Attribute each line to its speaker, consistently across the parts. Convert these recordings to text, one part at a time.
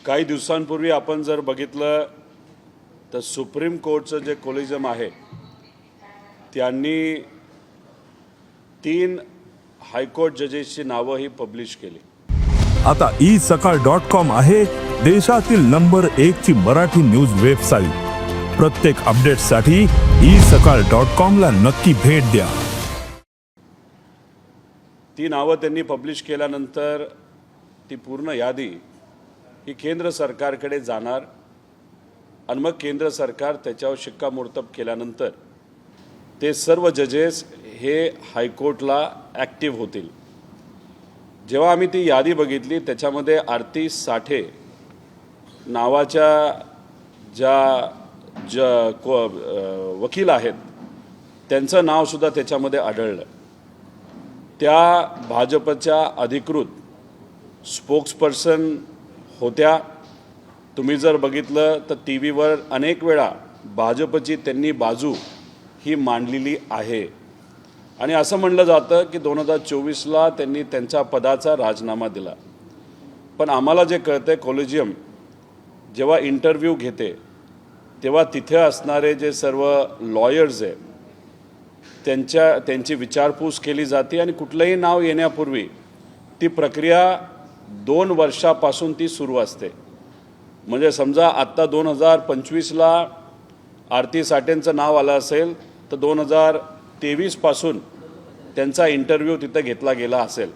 Speaker 1: काही दिवसांपूर्वी आपण जर बघितलं तर सुप्रीम कोर्टचं जे कोलेजियम आहे त्यांनी 3 हायकोर्ट जजेसची नावं ही पब्लिश केली।
Speaker 2: आता isakal.com आहे देशातील नंबर 1 ची मराठी न्यूज वेबसाईट। प्रत्येक अपडेटसाठी isakal.com ला नक्की भेट द्या।
Speaker 1: ती नावं त्यांनी पब्लिश केल्यानंतर ती पूर्ण यादी ही केंद्र सरकारकडे जाणार आणि मग केंद्र सरकार त्याच्यावर शिक्कामोर्तब केल्यानंतर ते सर्व जजेस हे हायकोर्टला ॲक्टिव्ह होतील। जेव्हा आम्ही ती यादी बघितली त्याच्यामध्ये आरती साठे नावाच्या ज्या वकील आहेत त्यांचं नावसुद्धा त्याच्यामध्ये आढळलं। त्या भाजपच्या अधिकृत स्पोक्सपर्सन होत्या। तुम्ही जर बघितलं तर टीव्हीवर अनेक वेळा भाजपची त्यांनी बाजू ही मांडलेली आहे आणि असं म्हणलं जातं की 2024ला त्यांनी त्यांच्या पदाचा राजीनामा दिला। पण आम्हाला जे कळतंय कोलेजियम जेव्हा इंटरव्ह्यू घेते तेव्हा तिथे असणारे जे सर्व लॉयर्स आहे त्यांची विचारपूस केली जाते आणि कुठलंही नाव येण्यापूर्वी ती प्रक्रिया 2 वर्षापासून ती सुरू असते। म्हणजे समजा आत्ता 2025ला आरती साठेंचं नाव आलं असेल तर 2023 पासून त्यांचा इंटरव्ह्यू तिथं घेतला गेला असेल।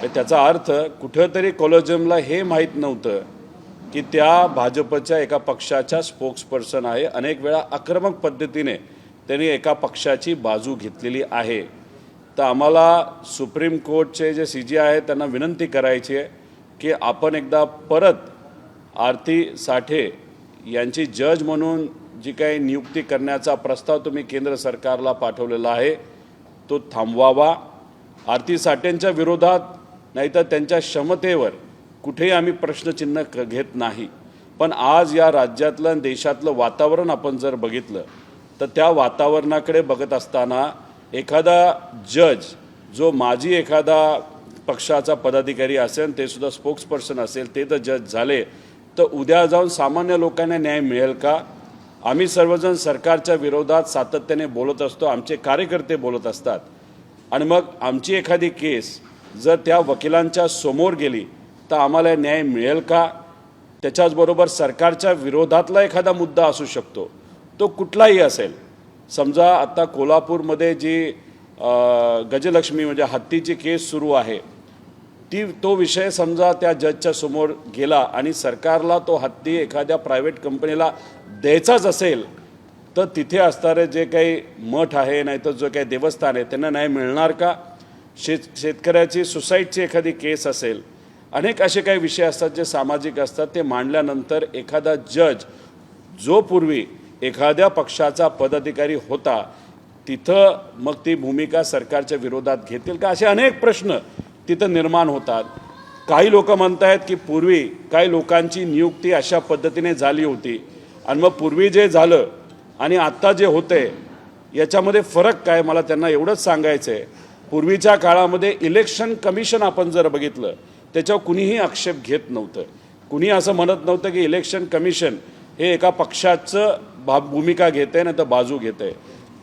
Speaker 1: त्याचा अर्थ कुठेतरी कोलेजियमला हे माहीत नव्हतं की त्या भाजपच्या एका पक्षाच्या स्पोक्सपर्सन आहे। अनेक वेळा आक्रमक पद्धतीने त्यांनी एका पक्षाची बाजू घेतलेली आहे। तर आम्हाला सुप्रीम कोर्टचे जे CJ आहेत त्यांना विनंती करायची आहे की आपण एकदा परत आरती साठे यांची जज म्हणून जी काही नियुक्ती करण्याचा प्रस्ताव तुम्ही केंद्र सरकारला पाठवलेला आहे तो थांबवावा। आरती साठेंच्या विरोधात नाहीतर त्यांच्या क्षमतेवर कुठेही आम्ही प्रश्नचिन्ह घेत नाही। पण आज या राज्यातलं आणि देशातलं वातावरण आपण जर बघितलं तर त्या वातावरणाकडे बघत असताना एखादा जज जो माजी एखादा पक्षाचा पदाधिकारी असेल ते सुद्धा स्पोक्सपर्सन असेल ते जर जज झाले तर उद्या जाऊन सामान्य लोकांना न्याय मिळेल का? आम्ही सर्वजण सरकारच्या विरोधात सातत्याने बोलत असतो, आमचे कार्यकर्ते बोलत असतात आणि मग आमची एखादी केस जर त्या वकिलांच्या समोर गेली तर आम्हाला न्याय मिळेल का? त्याच्याचबरोबर सरकारच्या विरोधातला एखादा मुद्दा असू शकतो तो कुठलाही असेल। समजा आता कोल्हापूरमध्ये जी गजलक्ष्मी म्हणजे हत्तीची केस सुरू आहे तो विषय समजा त्या जजच्या समोर गेला आणि सरकारला तो हत्ती एखाद्या प्रायव्हेट कंपनीला द्यायचाच असेल तर तिथे असणारे जे काही मठ आहे नाही तर जो काही देवस्थान आहे त्यांना न्याय मिळणार का? शेतकऱ्याची सुसाईडची एखादी केस असेल, अनेक असे काही विषय असतात जे सामाजिक असतात ते मांडल्यानंतर एखादा जज जो पूर्वी एखाद्या पक्षाचा पदाधिकारी होता तिथं मग ती भूमिका सरकारच्या विरोधात घेतील का? असे अनेक प्रश्न तिथं निर्माण होतात। काही लोक म्हणत आहेत की पूर्वी काही लोकांची नियुक्ती अशा पद्धतीने झाली होती आणि मग पूर्वी जे झालं आणि आत्ता जे होते याच्यामध्ये फरक काय? मला त्यांना एवढंच सांगायचं आहे, पूर्वीच्या काळामध्ये इलेक्शन कमिशन आपण जर बघितलं त्याच्यावर कुणीही आक्षेप घेत नव्हतं। कुणी असं म्हणत नव्हतं की इलेक्शन कमिशन हे एका पक्षाचं भूमिका घेते ना तर बाजू घेते।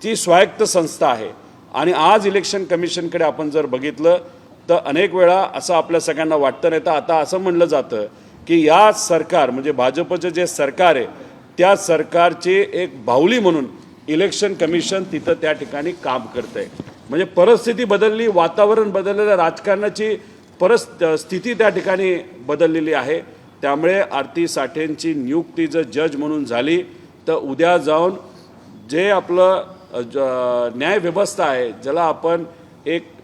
Speaker 1: ती स्वायत्त संस्था आहे आणि आज इलेक्शन कमिशनकडे आपण जर बघितलं तर अनेक वेळा असं आपल्या सगळ्यांना वाटतं नाही तर आता असं म्हणलं जातं की या सरकार म्हणजे भाजपचं जे सरकार आहे त्या सरकारची एक बाहुली म्हणून इलेक्शन कमिशन तिथं त्या ठिकाणी काम करतं आहे। म्हणजे परिस्थिती बदलली, वातावरण बदललेलं, राजकारणाची स्थिती त्या ठिकाणी बदललेली आहे। त्यामुळे आरती साठेंची नियुक्ती जर जज म्हणून झाली तर उद्या जाऊन जे आपलं न्यायव्यवस्था आहे ज्याला आपण एक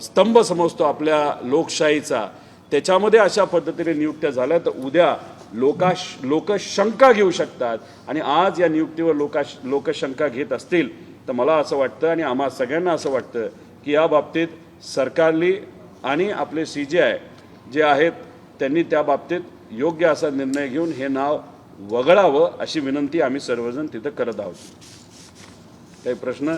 Speaker 1: स्तंभ समजतो आपल्या लोकशाहीचा त्याच्यामध्ये अशा पद्धतीने नियुक्त्या झाल्या तर उद्या लोक शंका घेऊ शकतात आणि आज या नियुक्तीवर लोक शंका घेत असतील तर मला असं वाटतं आणि आम्हा सगळ्यांना असं वाटतं की या बाबतीत सरकारली आणि आपले CJ जे आहेत त्यांनी त्या बाबतीत योग्य असा निर्णय घेऊन हे नाव वगळावं अशी विनंती आम्ही सर्वजण तिथं करत आहोत। काही प्रश्न?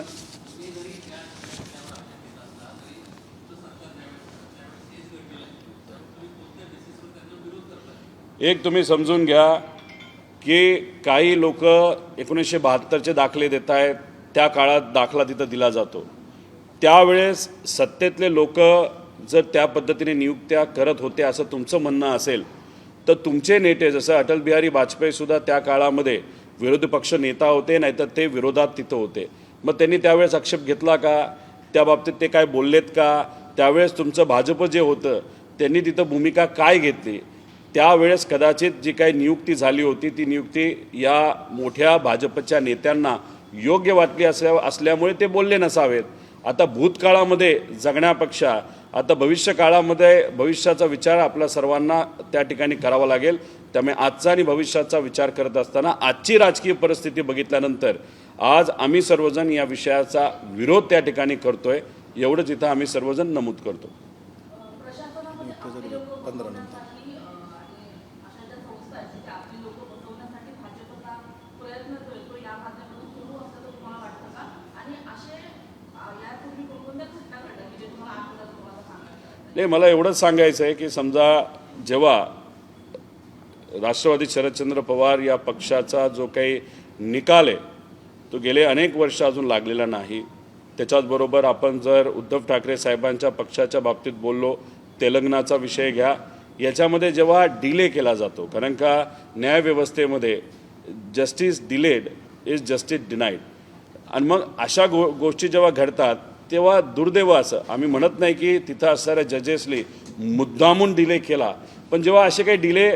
Speaker 1: एक तुम्ही समजून घ्या की काही लोक 1972चे दाखले देत आहेत, त्या काळात दाखला तिथं दिला जातो, त्यावेळेस सत्तेतले लोक जर त्या पद्धतीने नियुक्त्या करत होते असं तुमचं म्हणणं असेल तर तुमचे नेते जसं अटल बिहारी वाजपेयीसुद्धा त्या काळामध्ये विरोधी पक्ष नेता होते, नाहीतर ते विरोधात तिथं होते, मग त्यांनी त्यावेळेस आक्षेप घेतला का? त्या बाबतीत ते काय बोललेत का? त्यावेळेस तुमचं भाजप जे होतं त्यांनी तिथं भूमिका काय घेतली? त्यावेळेस कदाचित जी काही नियुक्ती झाली होती ती नियुक्ती या मोठ्या भाजपच्या नेत्यांना योग्य वाटली असल्यामुळे ते बोलले नसावेत. आता भूतकाळामध्ये जगण्यापेक्षा आता भविष्यकाळामध्ये भविष्याचा विचार आपल्या सर्वांना त्या ठिकाणी करावा लागेल. त्यामुळे आजचा आणि भविष्याचा विचार करत असताना आजची राजकीय परिस्थिती बघितल्यानंतर आज आम्ही सर्वजण या विषयाचा विरोध त्या ठिकाणी करतोय, एवढंच इथं आम्ही सर्वजण नमूद करतो. नाही, मला एवढंच सांगायचं आहे की समजा जेव्हा राष्ट्रवादी शरदचंद्र पवार या पक्षाचा जो काही निकाल आहे तो गेले अनेक वर्ष अजून लागलेला नाही. त्याच्याचबरोबर आपण जर उद्धव ठाकरे साहेबांच्या पक्षाच्या बाबतीत बोललो, तेलंगणाचा विषय घ्या, याच्यामध्ये जेव्हा डिले केला जातो, कारण का न्यायव्यवस्थेमध्ये justice delayed is justice denied, आणि मग अशा गोष्टी जेव्हा घडतात तेव्हा दुर्दैव असं आम्ही म्हणत नाही की तिथं असणाऱ्या जजेसली मुद्दामून डिले केला, पण जेव्हा असे काही डिले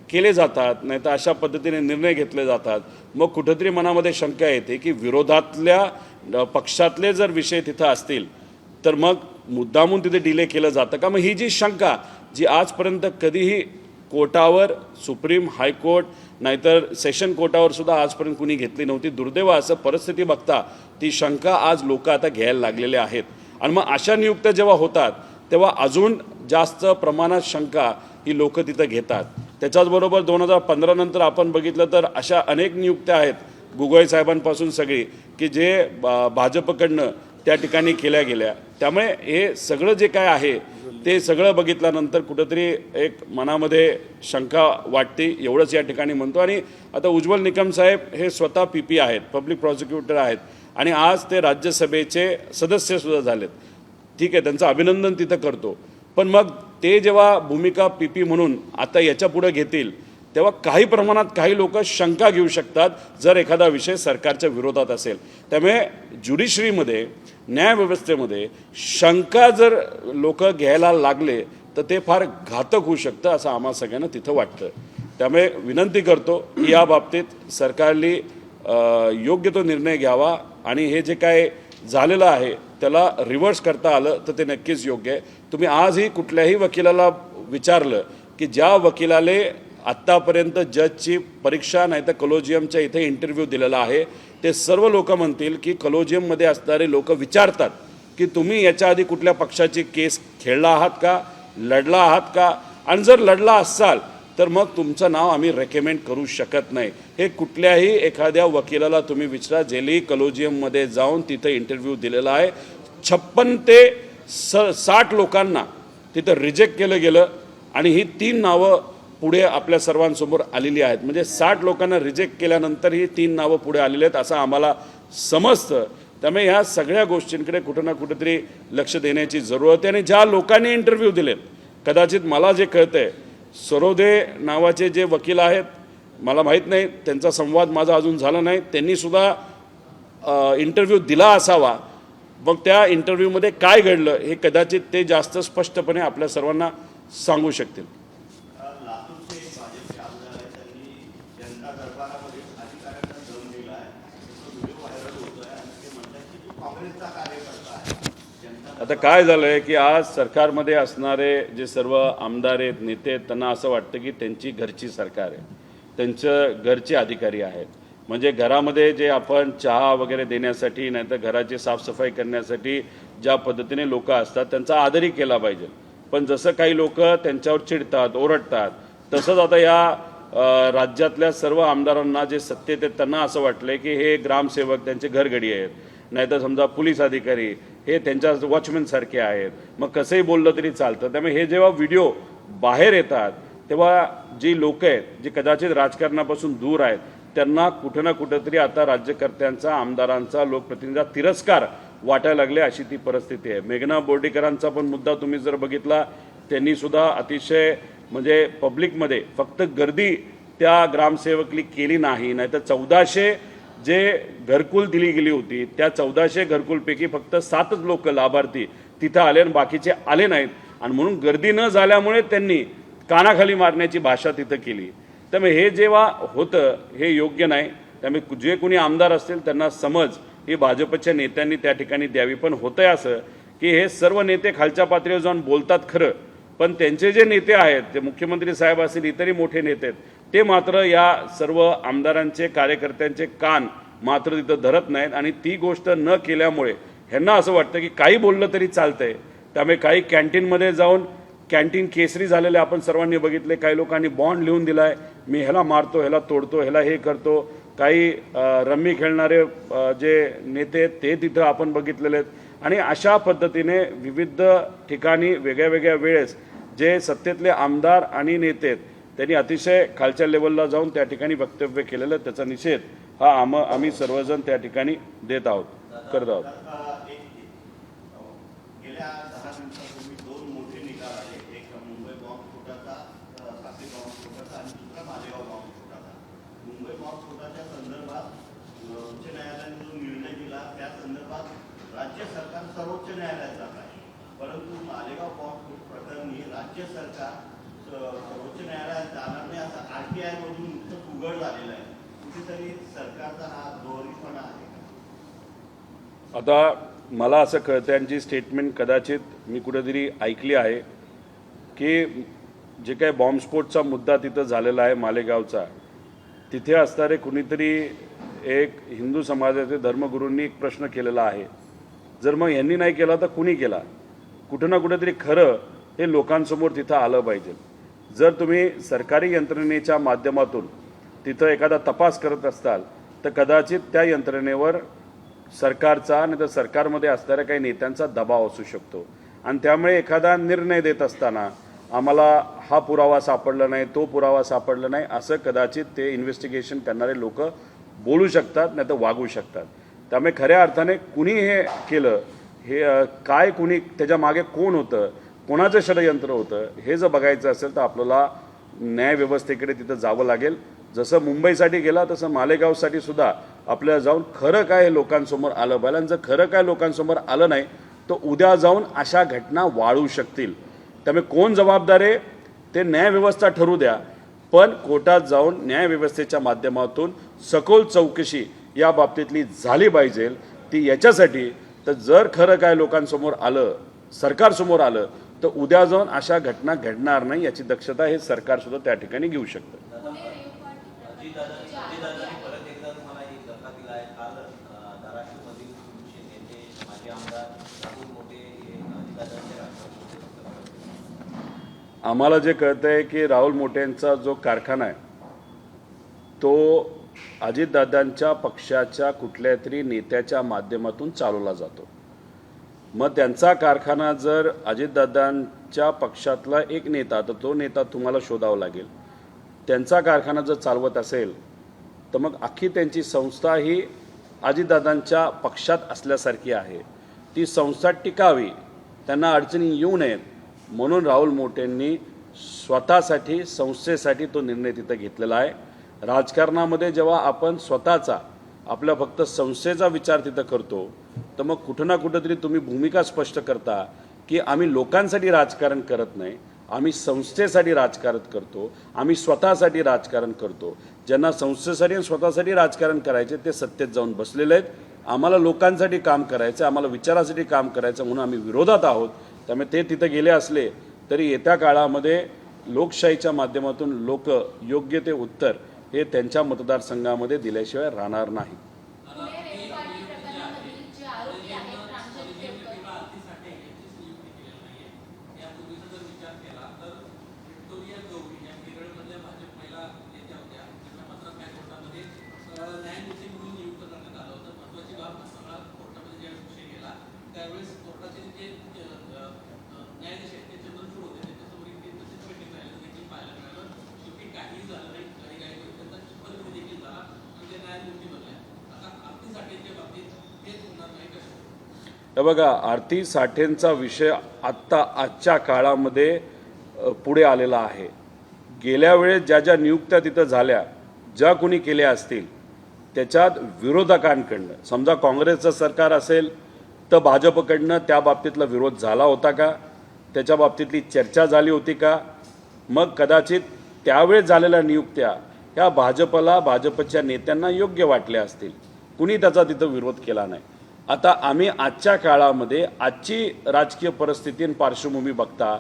Speaker 1: केले जातात नाही तर अशा पद्धतीने निर्णय घेतले जातात, मग कुठंतरी मनामध्ये शंका येते की विरोधातल्या पक्षातले जर विषय तिथं असतील तर मग मुद्दामून तिथे डिले केलं जातं का? मग ही जी शंका जी आजपर्यंत कधीही कोर्टावर, सुप्रीम हायकोर्ट नाहीतर सेशन कोर्टावर सुद्धा आजपर्यंत कुणी घेतली नव्हती, दुर्दैव असं परिस्थिती बघता ती शंका आज लोक आता घ्यायला लागलेले आहेत. आणि मग अशा नियुक्त्या जेव्हा होतात तेव्हा अजून जास्त प्रमाणात शंका ही लोक तिथं घेतात. त्याच्याचबरोबर 2015 नंतर आपण बघितलं तर अशा अनेक नियुक्त्या आहेत गोगोई साहेबांपासून सगळी की जे भाजपकडनं त्या ठिकाणी केल्या गेल्या. त्यामुळे हे सगळं जे काय आहे ते सगळं बघितल्यानंतर कुठंतरी एक मनामध्ये शंका वाटते, एवढंच या ठिकाणी म्हणतो. आणि आता उज्ज्वल निकम साहेब हे स्वतः PP आहेत, पब्लिक प्रॉसिक्युटर आहेत, आणि आज ते राज्यसभेचे सदस्यसुद्धा झालेत. ठीक आहे, त्यांचं अभिनंदन तिथं करतो, पण मग ते जेव्हा भूमिका PP म्हणून आता याच्या पुढे घेतील तेव्हा काही प्रमाणात काही लोक शंका घेऊ शकतात जर एखादा विषय सरकारच्या विरोधात असेल. त्यामुळे ज्युडिशरीमध्ये, न्यायव्यवस्थेमध्ये शंका जर लोक घ्यायला लागले तर ते फार घातक होऊ शकतं असं आम्हा सगळ्यांना तिथं वाटतं. त्यामुळे विनंती करतो की या बाबतीत सरकारने योग्य तो निर्णय घ्यावा आणि हे जे काय झालेलं आहे त्याला रिव्हर्स करता आलं तर ते नक्कीच योग्य आहे. तुम्ही आजही कुठल्याही वकिलाला विचारलं की ज्या वकिलाले आत्तापर्यंत जजची परीक्षा नाही तर कलोजियमच्या इथे इंटरव्ह्यू दिलेला आहे, ते सर्व लोक म्हणतील की कलोजियममध्ये असणारे लोक विचारतात की तुम्ही याच्या आधी कुठल्या पक्षाची केस खेळला आहात का, लढला आहात का, आणि जर लढला असाल तर मग तुमचं नाव आम्ही रेकमेंड करू शकत नाही. हे कुठल्याही एखाद्या वकिलाला तुम्ही विचारा, जेली कलोजियममध्ये जाऊन तिथं इंटरव्ह्यू दिलेला आहे. 56 ते 60 लोकांना तिथं रिजेक्ट केलं गेलं आणि ही 3 नावं पुढे आपल्या सर्वांसमोर आलेली आहेत. म्हणजे 60 लोकांना रिजेक्ट केल्यानंतर ही 3 नावं पुढे आलेली आहेत असं आम्हाला समजतं. त्यामुळे ह्या सगळ्या गोष्टींकडे कुठं ना कुठेतरी लक्ष देण्याची जरूरत आहे. आणि ज्या लोकांनी इंटरव्ह्यू दिलेत, कदाचित मला जे कळतंय सरोदे नावाचे जे वकील आहेत, मला माहीत नाही, त्यांचा संवाद माझा अजून झाला नाही, त्यांनीसुद्धा इंटरव्ह्यू दिला असावा. मग त्या इंटरव्ह्यूमध्ये काय घडलं हे कदाचित ते जास्त स्पष्टपणे आपल्या सर्वांना सांगू शकतील. आता काय झालं आहे की आज सरकारमध्ये असणारे जे सर्व आमदार आहेत, नेते आहेत, त्यांना असं वाटतं की त्यांची घरची सरकार आहे, त्यांचं घरचे अधिकारी आहेत. म्हणजे घरामध्ये जे आपण चहा वगैरे देण्यासाठी नाही तर घराची साफसफाई करण्यासाठी ज्या पद्धतीने लोक असतात त्यांचा आदरही केला पाहिजे. पण जसं काही लोक त्यांच्यावर चिडतात, ओरडतात, तसंच आता या राज्यातल्या सर्व आमदारांना जे सत्तेत आहेत त्यांना असं वाटलं की हे ग्रामसेवक त्यांचे घरगडी आहेत, नाहीतर समजा पोलीस अधिकारी हे त्यांच्या वॉचमॅन सारखे आहेत, मग कसंही बोललं तरी चालतं. त्यामुळे हे जेव्हा व्हिडिओ बाहेर येतात तेव्हा जी लोक आहेत जी कदाचित राजकारणापासून दूर आहेत त्यांना कुठं ना कुठंतरी आता राज्यकर्त्यांचा, आमदारांचा, लोकप्रतिनिधींचा तिरस्कार वाटायला लागले, अशी ती परिस्थिती आहे. मेघना बोर्डीकरांचा पण मुद्दा तुम्ही जर बघितला, त्यांनी सुद्धा अतिशय म्हणजे पब्लिकमध्ये फक्त गर्दी त्या ग्रामसेवकली केली नाही, नाहीतर 1400 जे घरकुल दिली गेली होती त्या 1400 घरकुलपैकी फक्त 7च लोक लाभार्थी तिथं आले आणि बाकीचे आले नाहीत. आणि म्हणून गर्दी न झाल्यामुळे त्यांनी कानाखाली मारण्याची भाषा तिथं केली. त्यामुळे हे जेव्हा होतं हे योग्य नाही. त्यामुळे जे कोणी आमदार असतील त्यांना समज ही भाजपच्या नेत्यांनी त्या ठिकाणी द्यावी. पण होतंय असं की हे सर्व नेते खालच्या पातळीवर जाऊन बोलतात खरं, पण त्यांचे जे नेते आहेत ते मुख्यमंत्री साहेब असतील, इतरही मोठे नेते आहेत, ते मात्र या सर्व आमदारांचे, कार्यकर्त्यांचे कान मात्र तिथं धरत नाहीत. आणि ती गोष्ट न केल्यामुळे ह्यांना असं वाटतं की काही बोललं तरी चालतंय. त्यामुळे काही कॅन्टीनमध्ये जाऊन कॅन्टीन केसरी झालेले आपण सर्वांनी बघितले. काही लोकांनी बॉन्ड लिहून दिलाय, मी ह्याला मारतो, ह्याला तोडतो, ह्याला हे करतो. काही रम्मी खेळणारे जे नेते आहेत ते तिथं आपण बघितलेले आहेत. आणि अशा पद्धतीने विविध ठिकाणी वेगळ्या वेगळ्या वेळेस जे सत्तेतले आमदार आणि नेते आहेत त्यांनी अतिशय खालच्या लेवलला जाऊन त्या ठिकाणी वक्तव्य केलेलं, त्याचा निषेध हा आम्ही सर्वजण त्या ठिकाणी देत आहोत, करत आहोत.
Speaker 3: गेल्या 10 दिवसापूर्वी 2 मोठे निकाल आले. एक मुंबई बॉम्बस्फोटाचा, साखळी बॉम्बस्फोटाचा आणि दुसरा मालेगाव बॉम्बस्फोटाचा. मुंबई बॉम्बस्फोटाच्या संदर्भात उच्च न्यायालयाने जो निर्णय दिला त्या संदर्भात राज्य सरकार सर्वोच्च न्यायालयात जात आहे. परंतु मालेगाव बॉम्बस्फोट प्रकरणी राज्य सरकार सर्वोच्च न्यायालयात जाणार नाही असं RTI मधून नुकतंच उघड झालेलं आहे. कुठेतरी सरकारचा हा दोरीपणा आहे का?
Speaker 1: आता मला असं कळतं, यांची स्टेटमेंट कदाचित मी कुठेतरी ऐकली आहे की जे काही बॉम्बस्फोटचा मुद्दा तिथं झालेला आहे मालेगावचा, तिथे असणारे कुणीतरी एक हिंदू समाजाचे धर्मगुरूंनी एक प्रश्न केलेला आहे. जर मग यांनी नाही केला तर कुणी केला? कुठं ना कुठेतरी खरं हे लोकांसमोर तिथं आलं पाहिजे. जर तुम्ही सरकारी यंत्रणेच्या माध्यमातून तिथं एखादा तपास करत असाल तर कदाचित त्या यंत्रणेवर सरकारचा आणि तर सरकारमध्ये असणाऱ्या काही नेत्यांचा दबाव असू शकतो. आणि त्यामुळे एखादा निर्णय देत असताना आम्हाला हा पुरावा सापडला नाही, तो पुरावा सापडला नाही, असं कदाचित ते इन्व्हेस्टिगेशन करणारे लोक बोलू शकतात, नाही तर वागू शकतात. त्यामुळे खऱ्या अर्थाने कुणी हे केलं, हे काय, कुणी त्याच्या मागे कोण होतं, कोणाचं षडयंत्र होतं, हे जर बघायचं असेल तर आपल्याला न्यायव्यवस्थेकडे तिथं जावं लागेल. जसं मुंबईसाठी गेला तसं मालेगावसाठी सुद्धा आपल्याला जाऊन खरं काय हे लोकांसमोर आलं पाहिजे. आणि जर खरं काय लोकांसमोर आलं नाही तर उद्या जाऊन अशा घटना वाढू शकतील. त्यामुळे कोण जबाबदार आहे ते न्यायव्यवस्था ठरवू द्या, पण कोर्टात जाऊन न्यायव्यवस्थेच्या माध्यमातून सखोल चौकशी या बाबतीतली झाली पाहिजे. ती याच्यासाठी तर जर खरं काय लोकांसमोर आलं, सरकारसमोर आलं, तर उद्या जाऊन अशा घटना घडणार नाही याची दक्षता हे सरकार सुद्धा त्या ठिकाणी घेऊ शकतं. आम्हाला जे कळतं आहे की राहुल मोटेंचा जो कारखाना आहे तो अजितदादांच्या पक्षाच्या कुठल्या तरी नेत्याच्या माध्यमातून चालवला जातो. मग त्यांचा कारखाना जर अजितदादांच्या पक्षातला एक नेता, तर तो नेता तुम्हाला शोधावा लागेल. त्यांचा कारखाना जर चालवत असेल तर मग अख्खी त्यांची संस्था ही अजितदादांच्या पक्षात असल्यासारखी आहे. ती संस्था टिकावी, त्यांना अडचणी येऊ नयेत म्हणून राहुल मोटेंनी स्वतःसाठी, संस्थेसाठी तो निर्णय तिथं घेतलेला आहे. राजकारणामध्ये जेव्हा आपण स्वतःचा, आपल्या फक्त संस्थेचा विचार तिथं करतो तर मग कुठं ना कुठंतरी तुम्ही भूमिका स्पष्ट करता की आम्ही लोकांसाठी राजकारण करत नाही, आम्ही संस्थेसाठी राजकारण करतो, आम्ही स्वतःसाठी राजकारण करतो. ज्यांना संस्थेसाठी आणि स्वतःसाठी राजकारण करायचे ते सत्तेत जाऊन बसलेले आहेत. आम्हाला लोकांसाठी काम करायचं, आम्हाला विचारासाठी काम करायचं म्हणून आम्ही विरोधात आहोत. त्यामुळे ते तिथं गेले असले तरी येत्या काळामध्ये लोकशाहीच्या माध्यमातून लोक योग्य ते उत्तर हे त्यांच्या मतदारसंघामध्ये दिल्याशिवाय राहणार नाही. हे बघा, आरती साठेंचा विषय आजच्या काळामध्ये पुढे आलेला आहे. गेल्या वेळेस ज्या ज्या नियुक्त्या तिथं झाल्या, ज्या कोणी केल्या असतील, त्याच्यात विरोधकांकडनं, समजा काँग्रेसचं सरकार असेल तर भाजपकडनं त्या बाबतीतला विरोध झाला होता का, त्याच्या बाबतीतली चर्चा झाली होती का? मग कदाचित त्यावेळेस झालेल्या नियुक्त्या ह्या भाजपच्या नेत्यांना योग्य वाटल्या असतील, कुणी त्याचा तिथं विरोध केला नाही. आता आम्ही आजच्या काळामध्ये आजची राजकीय परिस्थिती आणि पार्श्वभूमी बघता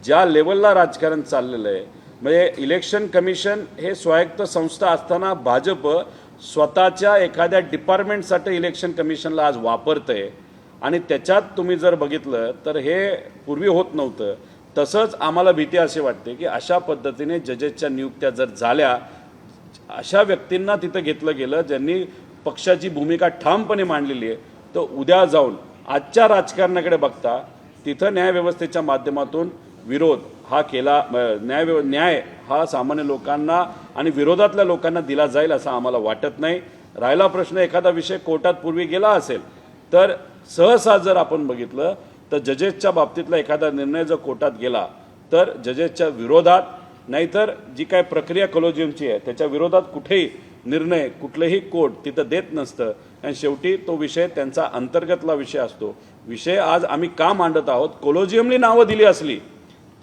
Speaker 1: ज्या लेवलला राजकारण चाललेलं आहे, म्हणजे इलेक्शन कमिशन हे स्वायत्त संस्था असताना भाजप स्वतःच्या एखाद्या डिपार्टमेंटसाठी इलेक्शन कमिशनला आज वापरतंय आणि त्याच्यात तुम्ही जर बघितलं तर हे पूर्वी होत नव्हतं. तसंच आम्हाला भीती अशी वाटते की अशा पद्धतीने जजेसच्या नियुक्त्या जर झाल्या, अशा व्यक्तींना तिथं घेतलं गेलं ज्यांनी पक्षाची भूमिका ठामपणे मांडलेली आहे, तर उद्या जाऊन आजच्या राजकारणाकडे बघता तिथं न्यायव्यवस्थेच्या माध्यमातून विरोध हा केला, न्याय हा सामान्य लोकांना आणि विरोधातल्या लोकांना दिला जाईल असं आम्हाला वाटत नाही. राहिला प्रश्न एखादा विषय कोर्टात पूर्वी गेला असेल तर सहसा जर आपण बघितलं तर जजेसच्या बाबतीतला एखादा निर्णय जर कोर्टात गेला तर जजेसच्या विरोधात, नाहीतर जी काय प्रक्रिया कॉलेजियमची आहे त्याच्या विरोधात कुठेही निर्णय कुठलंही कोर्ट तिथं देत नसतं. आणि शेवटी तो विषय त्यांचा अंतर्गतला विषय असतो. विषय आज आम्ही का मांडत आहोत, कॉलेजियमनी नावं दिली असली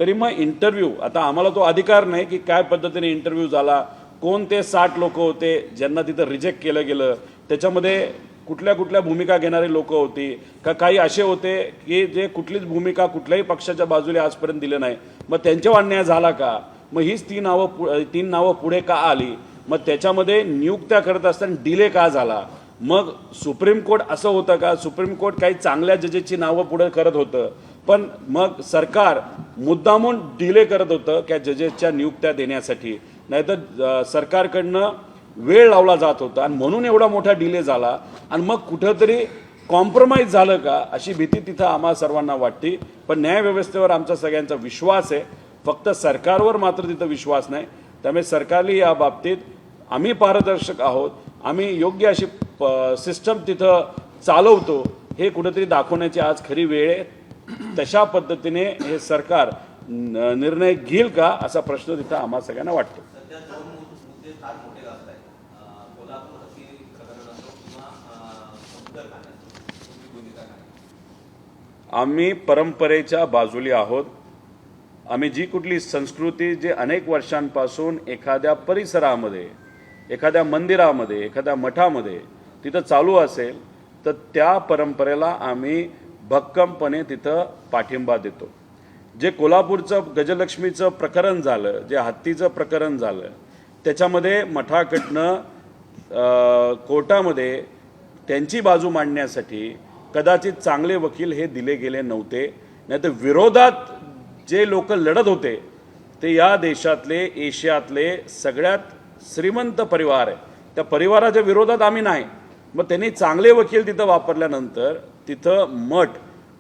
Speaker 1: तरी मग इंटरव्ह्यू, आता आम्हाला तो अधिकार नाही की काय पद्धतीने इंटरव्ह्यू झाला, कोण ते 60 लोक होते ज्यांना तिथं रिजेक्ट केलं गेलं, त्याच्यामध्ये कुठल्या कुठल्या भूमिका घेणारी लोक होती का, काही असे होते की जे कुठलीच भूमिका कुठल्याही पक्षाच्या बाजूला आजपर्यंत दिले नाही, मग त्यांच्यावर अन्याय झाला का, मग हीच तीन नावं पुढे का आली, मग त्याच्यामध्ये नियुक्त्या करत असताना डिले का झाला, मग सुप्रीम कोर्ट असं होतं का, सुप्रीम कोर्ट काही चांगल्या जजेसची नावं पुढे करत होतं पण मग सरकार मुद्दामून डिले करत होतं त्या जजेसच्या नियुक्त्या देण्यासाठी, नाहीतर सरकारकडनं वेळ लावला जात होता आणि म्हणून एवढा मोठा डिले झाला आणि मग कुठंतरी कॉम्प्रोमाइज झालं का अशी भीती तिथं आम्हा सर्वांना वाटते. पण न्यायव्यवस्थेवर आमचा सगळ्यांचा विश्वास आहे, फक्त सरकारवर मात्र तिथं विश्वास नाही. त्यामुळे सरकारने या बाबतीत आम्ही पारदर्शक आहोत, आम्ही योग्य अशी सिस्टम तिथं चालवतो हे कुठेतरी दाखवण्याची आज खरी वेळ आहे. तशा पद्धतीने हे सरकार निर्णय घेईल का असा प्रश्न तिथं आम्हा सगळ्यांना वाटतो.
Speaker 4: सध्या दोन मुद्दे फार मोठे गाजत आहेत. कोल्हापूर हत्ती प्रकरण असो किंवा समुद्रखान्याचं, तुमची भूमिका काय?
Speaker 1: आम्ही परंपरेच्या बाजूली आहोत. आम्ही जी कुठली संस्कृती जे अनेक वर्षांपासून एखाद्या परिसरामध्ये, एखाद्या मंदिरामध्ये, एखाद्या मठामध्ये तिथं चालू असेल तर त्या परंपरेला आम्ही भक्कमपणे तिथं पाठिंबा देतो. जे कोल्हापूरचं गजलक्ष्मीचं प्रकरण झालं, जे हत्तीचं प्रकरण झालं, त्याच्यामध्ये मठाकडनं कोर्टामध्ये त्यांची बाजू मांडण्यासाठी कदाचित चांगले वकील हे दिले गेले नव्हते, नाहीतर विरोधात जे लोक लढत होते ते या देशातले, एशियातले सगळ्यात श्रीमंत परिवार आहे. त्या परिवाराच्या विरोधात आम्ही नाही. मग त्यांनी चांगले वकील तिथं वापरल्यानंतर तिथं मठ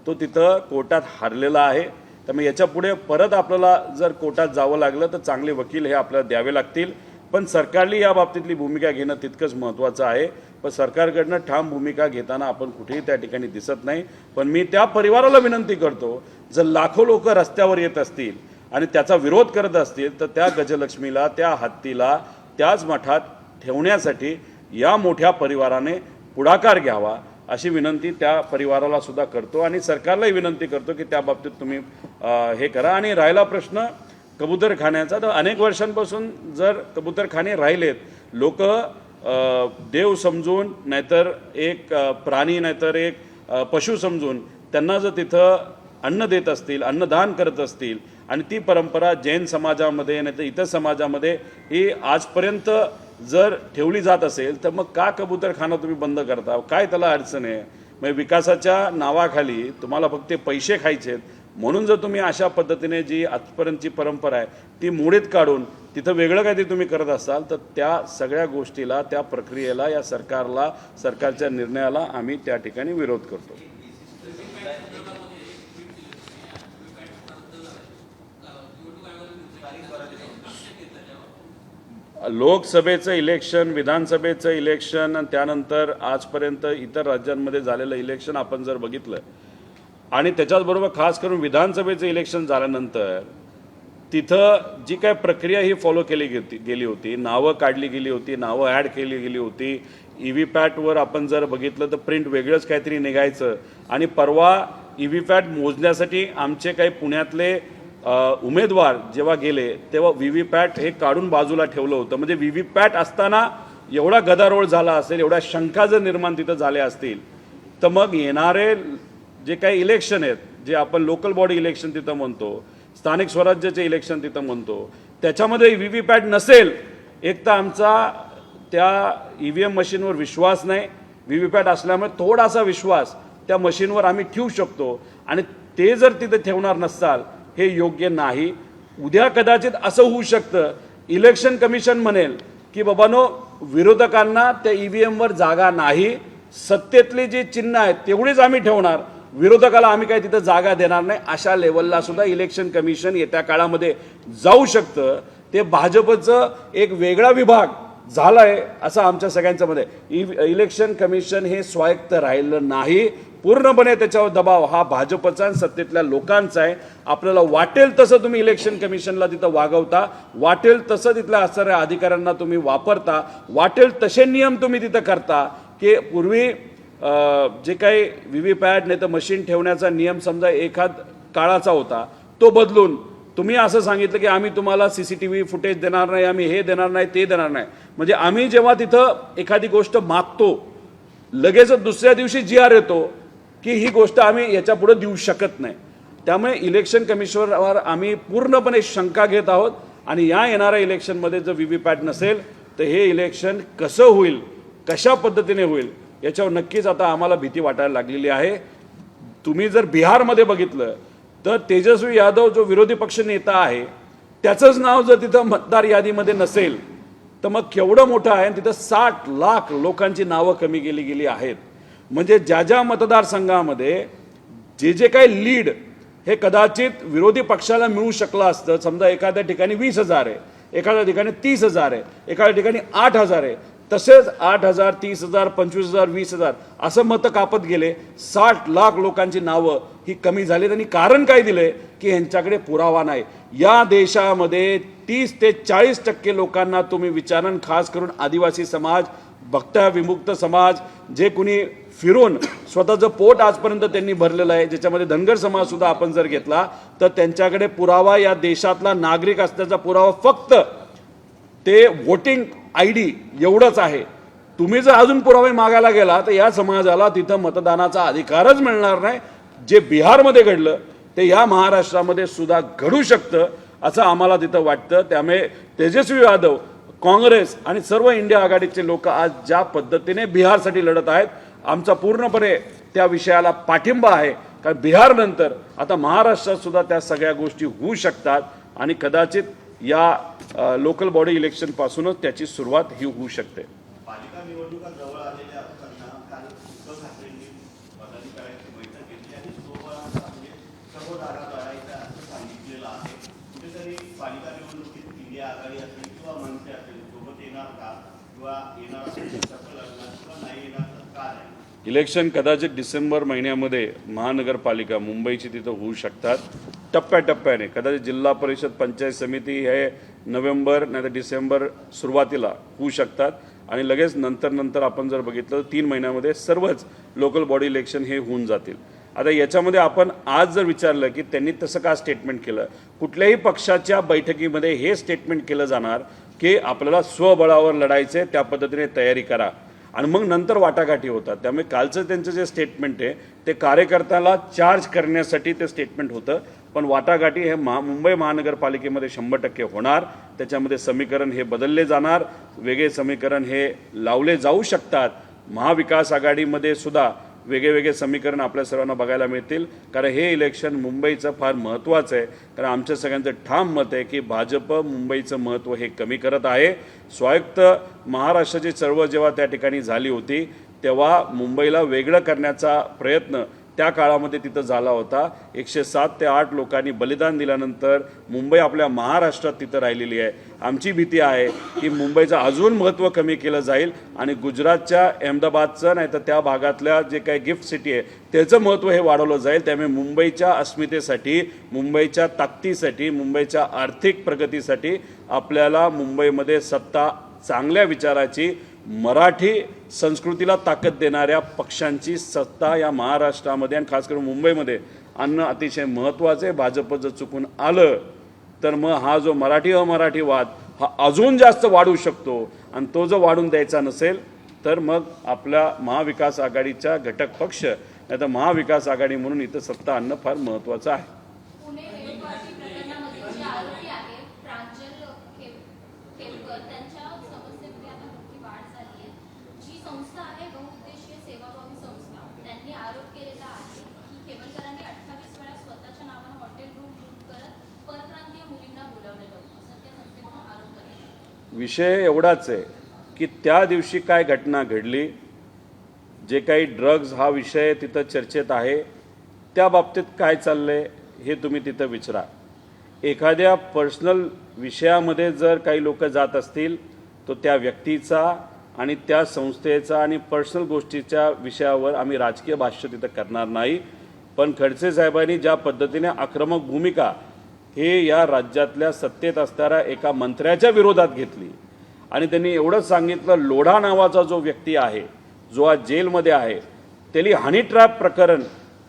Speaker 1: तो तिथं कोर्टात हारलेला आहे. त्यामुळे याच्या पुढे परत आपल्याला जर कोर्टात जावं लागलं तर चांगले वकील हे आपल्याला द्यावे लागतील. पण सरकारने या बाबतीतली भूमिका घेणं तितकंच महत्त्वाचं आहे. पण सरकारकडनं ठाम भूमिका घेताना आपण कुठेही त्या ठिकाणी दिसत नाही. पण मी त्या परिवाराला विनंती करतो, जर लाखो लोक रस्त्यावर येत असतील आणि त्याचा विरोध करत असतील तर त्या गजलक्ष्मीला, त्या हत्तीला त्याच मठात ठेवण्यासाठी या मोठ्या परिवाराने पुढाकार घ्यावा अशी विनंती त्या परिवाराला सुद्धा करतो आणि सरकारलाही विनंती करतो की त्या बाबतीत तुम्ही हे करा. आणि राहिला प्रश्न कबूतरखान्याचा, तर अनेक वर्षांपासून जर कबूतरखाने राहिलेत, लोक देव समजून, नाहीतर एक प्राणी, नाहीतर एक पशु समजून त्यांना जर तिथं अन्न देत असतील, अन्नदान करत असतील आणि ती परंपरा जैन समाजामध्ये नाहीतर इतर समाजामध्ये ही आजपर्यंत जर ठेवली जात असेल तर मग का कबूतरखाना तुम्ही बंद करता, काय त्याला अडचण आहे? म्हणजे विकासाच्या नावाखाली तुम्हाला फक्त पैसे खायचे आहेत म्हणून जर तुम्ही अशा पद्धतीने जी आजपर्यंतची परंपरा आहे ती मोडीत काढून तिथं वेगळं काहीतरी तुम्ही करत असाल तर त्या सगळ्या गोष्टीला, त्या प्रक्रियेला, या सरकारला, सरकारच्या निर्णयाला आम्ही त्या ठिकाणी विरोध करतो. लोकसभेचं इलेक्शन, विधानसभेचं इलेक्शन आणि त्यानंतर आजपर्यंत इतर राज्यांमध्ये झालेलं इलेक्शन आपण जर बघितलं आणि त्याच्याचबरोबर खास करून विधानसभेचं इलेक्शन झाल्यानंतर तिथं जी काय प्रक्रिया ही फॉलो केली गेली होती, नावं काढली गेली होती, नावं ॲड केली गेली होती, EVPATवर आपण जर बघितलं तर प्रिंट वेगळंच काहीतरी निघायचं आणि परवा EVPAT मोजण्यासाठी आमचे काही पुण्यातले उमेदवार जेव्हा गेले तेव्हा VVPAT हे काढून बाजूला ठेवलं होतं. म्हणजे VVPAT असताना एवढा गदारोळ झाला असेल, एवढ्या शंका जर निर्माण तिथं झाल्या असतील तर मग येणारे जे काही इलेक्शन आहेत, जे आपण लोकल बॉडी इलेक्शन तिथं म्हणतो, स्थानिक स्वराज्याचे इलेक्शन तिथं म्हणतो, त्याच्यामध्ये VVPAT नसेल, एक तर आमचा त्या EVM मशीनवर विश्वास नाही, VVPAT असल्यामुळे थोडासा विश्वास त्या मशीनवर आम्ही ठेवू शकतो आणि ते जर तिथे ठेवणार नसाल हे योग्य नाही. उद्या कदाचित असं होऊ शकतं, इलेक्शन कमिशन म्हणेल की बाबांनो विरोधकांना त्या EVMवर जागा नाही, सत्तेतली जी चिन्ह आहेत तेवढीच आम्ही ठेवणार, विरोधकाला आम्ही काही तिथं जागा देणार नाही, अशा लेवलला सुद्धा इलेक्शन कमिशन येत्या काळामध्ये जाऊ शकतं. ते भाजपचं एक वेगळा विभाग झाला आहे असं आमच्या सगळ्यांचं मत आहे. इलेक्शन कमिशन हे स्वायत्त राहिलं नाही, पूर्णपणे त्याच्यावर दबाव हा भाजपचा आणि सत्तेतल्या लोकांचा आहे. आपल्याला वाटेल तसं तुम्ही इलेक्शन कमिशनला तिथं वागवता, वाटेल तसं तिथल्या असणाऱ्या अधिकाऱ्यांना तुम्ही वापरता, वाटेल तसे नियम तुम्ही तिथं करता. की पूर्वी जे काही VVPAT नाही तर मशीन ठेवण्याचा नियम समजा एखाद काळाचा होता, तो बदलून तुम्ही असं सांगितलं की आम्ही तुम्हाला CCTV फुटेज देणार नाही, आम्ही हे देणार नाही, ते देणार नाही. म्हणजे आम्ही जेव्हा तिथं एखादी गोष्ट मागतो लगेचच दुसऱ्या दिवशी GR येतो की ही गोष्ट आम्ही याच्या पुढे देऊ शकत नाही. त्यामुळे इलेक्शन कमिशनवर आम्ही पूर्णपणे शंका घेत आहोत आणि या येणाऱ्या इलेक्शनमध्ये जर VVPAT नसेल तर हे इलेक्शन कसं होईल, कशा पद्धतीने होईल याच्यावर नक्कीच आता आम्हाला भीती वाटायला लागलेली आहे. तुम्ही जर बिहारमध्ये बघितलं तर तेजस्वी यादव जो विरोधी पक्ष नेता आहे त्याचंच नाव जर तिथं मतदार यादीमध्ये नसेल तर मग केवढं मोठं आहे. तिथं 60 लाख लोकांची नावं कमी गेली आहेत. म्हणजे ज्या ज्या मतदारसंघामध्ये जे काही लीड हे कदाचित विरोधी पक्षाला मिळू शकलं असतं, समजा एखाद्या ठिकाणी 20,000 आहे, एखाद्या ठिकाणी 30,000 आहे, एखाद्या ठिकाणी 8,000 आहे, तसेच 8,000, 30,000, 25,000, 20,000 असं मतं कापत गेले. 60 लाख लोकांची नावं ही कमी झाली. त्यांनी कारण काय दिलंय की यांच्याकडे पुरावा नाही. या देशामध्ये 30 ते 40% लोकांना तुम्ही विचारण, खास करून आदिवासी समाज, भक्त्या विमुक्त समाज, जे कुणी फिरून स्वतःचं पोट आजपर्यंत त्यांनी भरलेलं आहे, ज्याच्यामध्ये धनगर समाज सुद्धा आपण जर घेतला तर त्यांच्याकडे पुरावा, या देशातला नागरिक असल्याचा पुरावा फक्त ते वोटिंग ID एवढंच आहे. तुम्ही जर अजून पुरावे मागायला गेला तर या समाजाला तिथं मतदानाचा अधिकारच मिळणार नाही. जे बिहारमध्ये घडलं ते या महाराष्ट्रामध्ये सुद्धा घडू शकतं असं आम्हाला तिथं वाटतं. त्यामुळे तेजस्वी यादव, काँग्रेस आणि सर्व इंडिया आघाडीचे लोक आज ज्या पद्धतीने बिहारसाठी लढत आहेत, आमचा पूर्णपणे त्या विषयाला पाठिंबा आहे. कारण बिहारनंतर आता महाराष्ट्रात सुद्धा त्या सगळ्या गोष्टी होऊ शकतात आणि कदाचित या लोकल बॉडी इलेक्शन पासूनच त्याची सुरुवात ही होऊ शकते.
Speaker 3: पालिका निवडणुका जवळ आलेल्या असताना काल उद्धव ठाकरेंनी पदाधिकाऱ्यांची बैठक घेतली आणि सोबत म्हणजे सर्व जागा लढायच्या असं सांगितलेलं आहे. कुठेतरी पालिका निवडणुकीत इंडिया आघाडी असेल किंवा मनसे असेल सोबत येणार का, किंवा येणार असेल तर कसं लढणार, किंवा नाही येणार तर का नाही?
Speaker 1: इलेक्शन कदाचित डिसेंबर महिन्यामध्ये महानगरपालिका मुंबईची तिथं होऊ शकतात, टप्प्याटप्प्याने. कदाचित जिल्हा परिषद पंचायत समिती हे नोव्हेंबर नाही तर डिसेंबर सुरुवातीला होऊ शकतात आणि लगेच नंतर आपण जर बघितलं तर 3 महिन्यामध्ये सर्वच लोकल बॉडी इलेक्शन हे होऊन जातील. आता याच्यामध्ये आपण आज जर विचारलं की त्यांनी तसं का स्टेटमेंट केलं, कुठल्याही पक्षाच्या बैठकीमध्ये हे स्टेटमेंट केलं जाणार की आपल्याला स्वबळावर लढायचे, त्या पद्धतीने तयारी करा आणि मग नंतर वाटाघाटी होतात. त्यामुळे कालचं त्यांचं जे स्टेटमेंट आहे ते कार्यकर्त्याला चार्ज करण्यासाठी ते स्टेटमेंट होतं. पण वाटाघाटी हे मुंबई महानगरपालिकेमध्ये 100% होणार. त्याच्यामध्ये समीकरण हे बदलले जाणार, वेगळे समीकरण हे लावले जाऊ शकतात. महाविकास आघाडीमध्ये सुद्धा वेगळे समीकरण आपल्या सर्वांना बघायला मिळतील. कारण हे इलेक्शन मुंबईचं फार महत्त्वाचं आहे. कारण आमच्या सगळ्यांचं ठाम मत आहे की भाजप मुंबईचं महत्त्व हे कमी करत आहे. स्वायत्त महाराष्ट्राची चळवळ जेव्हा त्या ठिकाणी झाली होती तेव्हा मुंबईला वेगळं करण्याचा प्रयत्न त्या काळामध्ये तिथं झाला होता. 107 ते 8 लोकांनी बलिदान दिल्यानंतर मुंबई आपल्या महाराष्ट्रात तिथं राहिलेली आहे. आमची भीती आहे की मुंबईचं अजून महत्त्व कमी केलं जाईल आणि गुजरातच्या अहमदाबादचं नाही तर त्या भागातल्या जे काही गिफ्ट सिटी आहे त्याचं महत्त्व हे वाढवलं जाईल. त्यामुळे मुंबईच्या अस्मितेसाठी, मुंबईच्या ताकदीसाठी, मुंबईच्या आर्थिक प्रगतीसाठी आपल्याला मुंबईमध्ये सत्ता, चांगल्या विचाराची, मराठी संस्कृतीला ताकद देणाऱ्या पक्षांची सत्ता या महाराष्ट्रामध्ये आणि खास करून मुंबईमध्ये आणणं अतिशय महत्त्वाचं आहे. भाजप जर चुकून आलं तर मग हा जो मराठी अमराठी वाद हा अजून जास्त वाढू शकतो आणि तो जर वाढून द्यायचा नसेल तर मग आपल्या महाविकास आघाडीच्या घटक पक्ष नाही तर महाविकास आघाडी म्हणून इथं सत्ता आणणं फार महत्त्वाचं आहे.
Speaker 5: पुणे रेलपाटी प्रकरणामध्ये जे आरोपी आहेत प्रांजल खेमकर त्यांच्या समस्येमध्ये आता मोठी वाढ झाली आहे. जी संस्था आहे बहुउद्देशीय सेवाभावी संस्था त्यांनी आरोप केलेला आहे की खेमकरांनी 28 वेळा स्वतःच्या नावानं हॉटेल रूम बुक करत परप्रांतीय मुलींना बोलावलेलं होतं असं त्या संस्थेकडून आरोप करण्यात.
Speaker 1: विषय एवढाच आहे की त्या दिवशी काय घटना घडली, जे काही ड्रग्ज हा विषय तिथं चर्चेत आहे त्या बाबतीत काय चाललंय हे तुम्ही तिथं विचारा. एखाद्या पर्सनल विषयामध्ये जर काही लोक जात असतील तो त्या व्यक्तीचा आणि त्या संस्थेचा आणि पर्सनल गोष्टीच्या विषयावर आम्ही राजकीय भाष्य तिथं करणार नाही. पण खडसे साहेबांनी ज्या पद्धतीने आक्रमक भूमिका हे या राज्यातल्या सत्तेत असणाऱ्या एका मंत्र्याच्या विरोधात घेतली आणि त्यांनी एवढंच सांगितलं, लोढा नावाचा जो व्यक्ती आहे जो आज जेलमध्ये आहे त्याने हनी ट्रॅप प्रकरण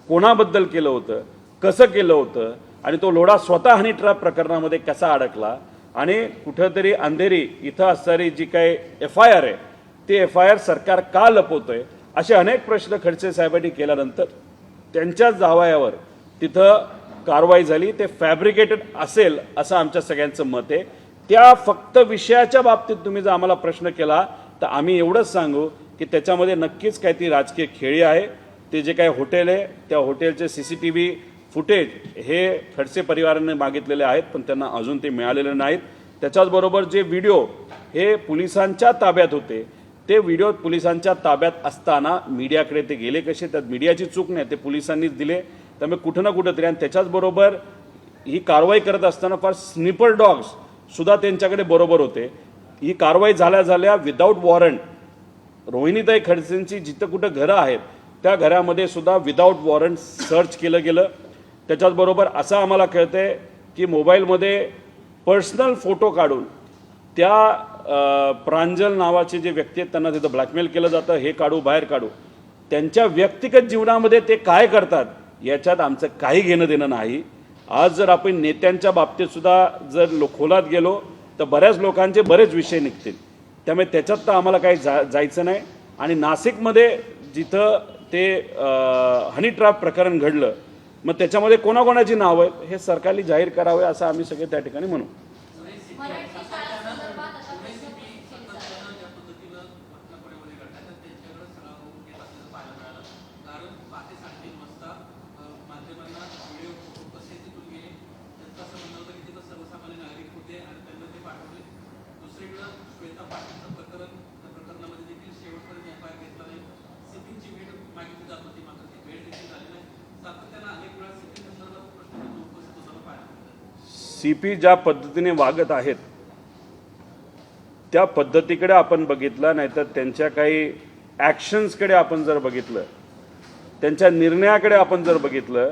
Speaker 1: कोणाबद्दल केलं होतं, कसं केलं होतं आणि तो लोढा स्वतः हनी ट्रॅप प्रकरणामध्ये कसा अडकला आणि कुठंतरी अंधेरी इथं असणारी जी काही FIR आहे ते FIR सरकार का लपवतंय असे अनेक प्रश्न खडसे साहेबांनी केल्यानंतर त्यांच्याच जावयावर तिथं कारवाई झाली. ते फॅब्रिकेटेड असेल असं आमच्या सगळ्यांचं मत आहे. त्या फक्त विषयाच्या बाबतीत तुम्ही जर आम्हाला प्रश्न केला तर आम्ही एवढंच सांगू की त्याच्यामध्ये नक्कीच काही ती राजकीय खेळी आहे. ते जे काही हॉटेल आहे त्या हॉटेलचे CCTV फुटेज हे खडसे परिवाराने मागितलेले आहेत पण त्यांना अजून ते मिळालेले नाहीत. त्याच्याचबरोबर जे व्हिडिओ हे पोलिसांच्या ताब्यात होते ते व्हिडिओ पोलिसांच्या ताब्यात असताना मीडियाकडे ते गेले कसे, त्यात मीडियाची चूक नाही, ते पोलिसांनीच दिले. त्यामुळे कुठं ना कुठं तरी आणि त्याच्याचबरोबर ही कारवाई करत असताना फार स्निपर डॉग्स सुद्धा त्यांच्याकडे बरोबर होते. ही कारवाई झाल्या विदाऊट वॉरंट रोहिणीताई खडसेंची जिथं कुठं घरं आहेत त्या घरामध्ये सुद्धा विदाऊट वॉरंट सर्च केलं गेलं. त्याच्याचबरोबर असं आम्हाला कळतंय की मोबाईलमध्ये पर्सनल फोटो काढून त्या प्रांजल नावाचे जे व्यक्ती आहेत त्यांना तिथं ब्लॅकमेल केलं जातं, हे काढू बाहेर काढू. त्यांच्या व्यक्तिगत जीवनामध्ये ते काय करतात याच्यात आमचं काही घेणं देणं नाही. आज जर आपण नेत्यांच्या बाबतीत सुद्धा जर खोलात गेलो तर बऱ्याच लोकांचे बरेच विषय निघतील. त्यामुळे त्याच्यात तर आम्हाला काही जायचं नाही. आणि नाशिकमध्ये जिथं ते हनी ट्रॅप प्रकरण घडलं मग त्याच्यामध्ये कोणाकोणाची नावं आहेत हे सरकारने जाहीर करावे असं आम्ही सगळे त्या ठिकाणी म्हणू.
Speaker 5: मराठी शाळांसंदर्भात आता प्रश्न केले जातात.
Speaker 1: CP ज्या पद्धतीने वागत आहेत त्या पद्धतीकडे आपण बघितलं नाही तर त्यांच्या काही ॲक्शन्सकडे आपण जर बघितलं, त्यांच्या निर्णयाकडे आपण जर बघितलं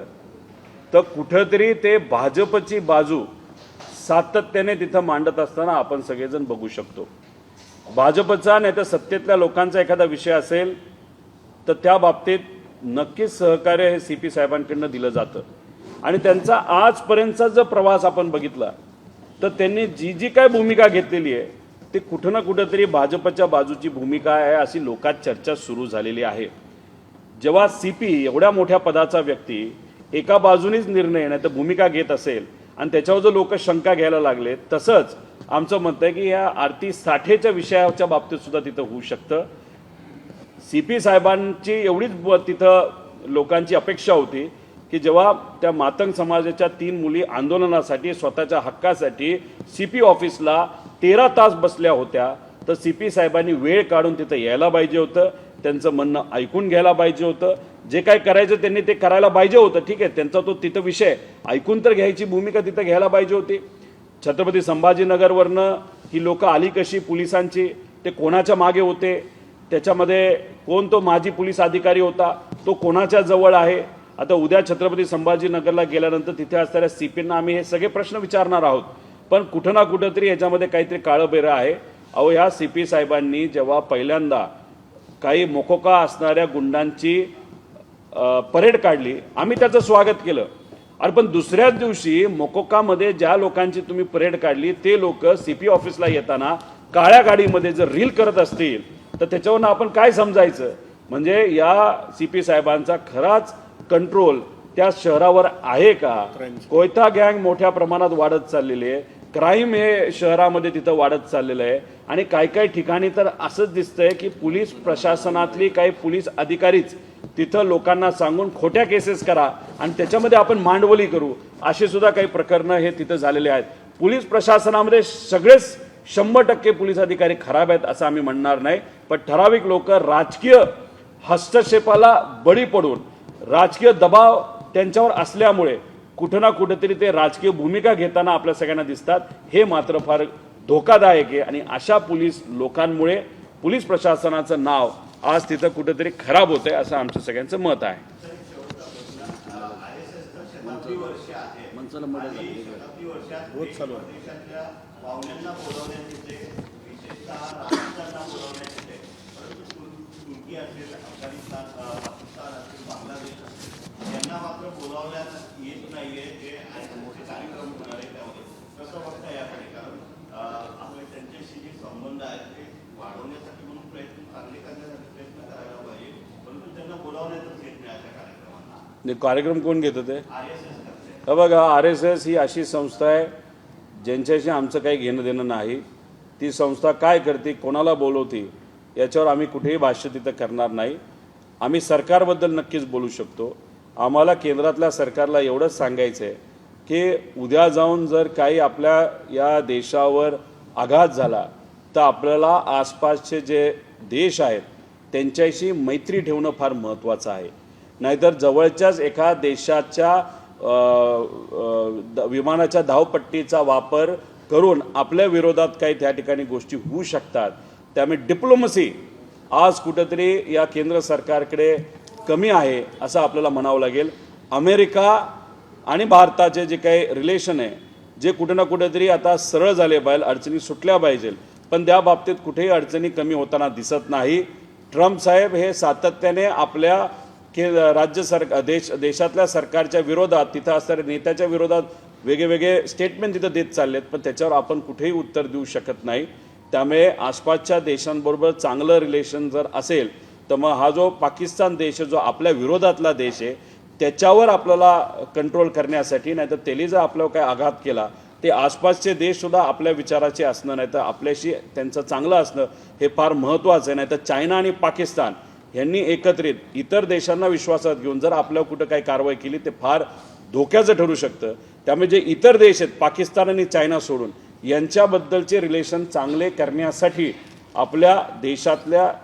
Speaker 1: तर कुठंतरी ते भाजपची बाजू सातत्याने तिथं मांडत असताना आपण सगळेजण बघू शकतो. भाजपचा नाही तर सत्तेतल्या लोकांचा एखादा विषय असेल तर त्या बाबतीत नक्कीच सहकार्य हे CP साहेबांकडनं दिलं जातं. आणि त्यांचा आजपर्यंतचा जर प्रवास आपण बघितला तर त्यांनी जी जी काय भूमिका घेतलेली आहे ती कुठं ना कुठंतरी भाजपच्या बाजूची भूमिका आहे अशी लोकात चर्चा सुरू झालेली आहे. जेव्हा CP एवढ्या मोठ्या पदाचा व्यक्ती एका बाजूनीच निर्णय नाही तर भूमिका घेत असेल आणि त्याच्यावर जर लोक शंका घ्यायला लागले, तसंच आमचं मत आहे की या आरती साठेच्या विषयाच्या बाबतीत सुद्धा तिथं होऊ शकतं. CP साहेबांची एवढीच तिथं लोकांची अपेक्षा होती की जेव्हा त्या मातंग समाजाच्या 3 मुली आंदोलनासाठी स्वतःच्या हक्कासाठी CP ऑफिसला 13 तास बसल्या होत्या तर CP साहेबांनी वेळ काढून तिथं यायला पाहिजे होतं. त्यांचं म्हणणं ऐकून घ्यायला पाहिजे होतं. जे काय करायचं त्यांनी ते करायला पाहिजे होतं. ठीक आहे, त्यांचा तो तिथं विषय ऐकून तर घ्यायची भूमिका तिथं घ्यायला पाहिजे होती. छत्रपती संभाजीनगरवरनं ही लोक आली कशी पोलिसांची, ते कोणाच्या मागे होते, त्याच्यामध्ये कोण तो माजी पोलीस अधिकारी होता, तो कोणाच्या जवळ आहे. आता उद्या छत्रपती संभाजीनगरला गेल्यानंतर तिथे असणाऱ्या CPंना आम्ही हे सगळे प्रश्न विचारणार आहोत. पण कुठं ना कुठंतरी याच्यामध्ये काहीतरी काळंबेरं आहे. अहो, ह्या CP साहेबांनी जेव्हा पहिल्यांदा काही मोकोका असणाऱ्या गुंडांची परेड काढली, आम्ही त्याचं स्वागत केलं. अरे पण दुसऱ्याच दिवशी मोकोकामध्ये ज्या लोकांची तुम्ही परेड काढली ते लोक CP ऑफिसला येताना काळ्या गाडीमध्ये जर रील करत असतील तर त्याच्यावरून आपण काय समजायचं? म्हणजे या CP साहेबांचा खराच कंट्रोल त्या शहरावर आहे का? कोयता गँग मोठ्या प्रमाणात वाढत चाललेली आहे, क्राईम हे शहरामध्ये तिथं वाढत चाललेलं आहे. आणि काही काही ठिकाणी तर असंच दिसतंय की पोलीस प्रशासनातली काही पोलीस अधिकारीच तिथं लोकांना सांगून खोट्या केसेस करा आणि त्याच्यामध्ये आपण मांडवली करू, असे सुद्धा काही प्रकरणं हे तिथं झालेले आहेत. पोलीस प्रशासनामध्ये सगळेच 100% पोलीस अधिकारी खराब आहेत असं आम्ही म्हणणार नाही, पण ठराविक लोक राजकीय हस्तक्षेपाला बळी पडून राजकीय दबाव त्यांच्यावर असल्यामुळे कुठं ना कुठेतरी ते राजकीय भूमिका घेताना आपल्या सगळ्यांना दिसतात. हे मात्र फार धोकादायक आहे आणि अशा पोलीस लोकांमुळे पोलीस प्रशासनाचं नाव आज तिथं कुठेतरी खराब होतंय असं आमचं सगळ्यांचं मत आहे.
Speaker 3: शताब्दी वर्ष आहे आणि शताब्दी वर्षात देशातल्या पाहुण्यांना बोलवण्यात येते, विशेषतः राजदूतांना बोलवण्यात येते. परंतु तुर्की असेल, अफगाणिस्तान, पाकिस्तान असेल, बांगलादेश असेल, यांना मात्र बोलावण्यात येत नाहीये. जे मोठे कार्यक्रम होणार आहे त्यामध्ये कसं बघता याकडे? कारण आपले त्यांच्याशी जे संबंध आहेत ते वाढवण्यासाठी म्हणून प्रयत्न चांगले करण्यासाठी प्रयत्न करायला पाहिजे, परंतु त्यांना बोलावण्यातच येत नाही अशा कार्यक्रमांना.
Speaker 1: कार्यक्रम कोण घेतं ते?
Speaker 3: RSS करते.
Speaker 1: हे बघा, RSS ही अशी संस्था आहे ज्यांच्याशी आमचं काही घेणं देणं नाही. ती संस्था काय करते, कोणाला बोलवते, याच्यावर आम्ही कुठेही भाष्य तिथं करणार नाही. आम्ही सरकारबद्दल नक्कीच बोलू शकतो. आम्हाला केंद्रातल्या सरकारला एवढंच सांगायचं आहे की उद्या जाऊन जर काही आपल्या या देशावर आघात झाला तर आपल्याला आसपासचे जे देश आहेत त्यांच्याशी मैत्री ठेवणं फार महत्त्वाचं आहे. नाहीतर जवळच्याच एका देशाच्या विमानाच्या धावपट्टीचा वापर करून आपल्या विरोधात काही त्या ठिकाणी गोष्टी होऊ शकतात. त्यामुळे डिप्लोमसी आज कुठंतरी या केंद्र सरकारकडे कमी आहे असं आपल्याला म्हणावं लागेल. अमेरिका आणि भारताचे जे काही रिलेशन आहे जे कुठं ना कुठेतरी आता सरळ झाले पाहिजे, अडचणी सुटल्या पाहिजे, पण त्या बाबतीत कुठेही अडचणी कमी होताना दिसत नाही. ट्रम्प साहेब हे सातत्याने आपल्या देशातल्या सरकारच्या विरोधात, तिथं असणाऱ्या नेत्याच्या विरोधात वेगवेगळे स्टेटमेंट तिथं देत चाललेत, पण त्याच्यावर आपण कुठेही उत्तर देऊ शकत नाही. त्यामुळे आसपासच्या देशांबरोबर चांगलं रिलेशन जर असेल तर मग हा जो पाकिस्तान देश आहे, जो आपल्या विरोधातला देश आहे, त्याच्यावर आपल्याला कंट्रोल करण्यासाठी, नाहीतर त्यांनी जर आपल्यावर काय आघात केला ते आसपासचे देशसुद्धा आपल्या विचाराचे असणं, नाही तर आपल्याशी त्यांचं चांगलं असणं हे फार महत्त्वाचं आहे. नाही तर चायना आणि पाकिस्तान यांनी एकत्रित इतर देशांना विश्वासात घेऊन जर आपल्यावर कुठं काही कारवाई केली ते फार धोक्याचं ठरू शकतं. त्यामुळे जे इतर देश आहेत, पाकिस्तान आणि चायना सोडून, यांच्याबद्दलचे रिलेशन चांगले करण्यासाठी आपल्या